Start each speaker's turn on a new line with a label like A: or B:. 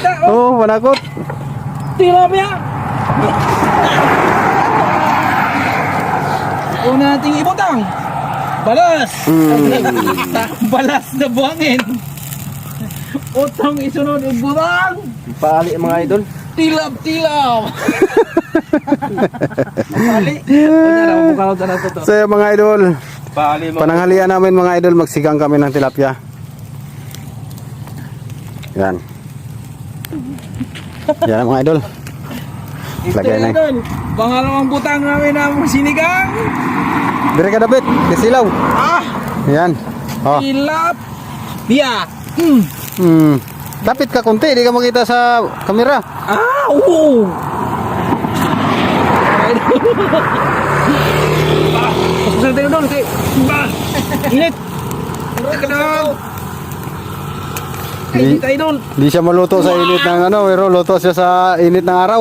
A: Kita,
B: Oh, manakot.
A: tilapia. Una nating ibutang. Balas. Balas na buhangin. Utang isunod ibutang.
C: Paali mga idol.
A: Tilap. Pali. Una na mukha ko na to.
B: So yung mga idol,
C: Paali mga
B: pananghalian namin mga idol, magsigang kami ng tilapia. Yan. Yan mga idol. Lagay na.
A: Idol, pangalawang butang namin ng sinigang.
B: Dire ka David, disilaw.
A: Ah,
B: Yan. Oh.
A: tilapia.
B: Lapit ka konti, di ka makita sa kamera.
A: Ah, oo. Pasok tayo doon kay init. Teka na. Init tayo doon.
B: Di siya maluto sa init ng ano, pero luto siya sa init ng araw.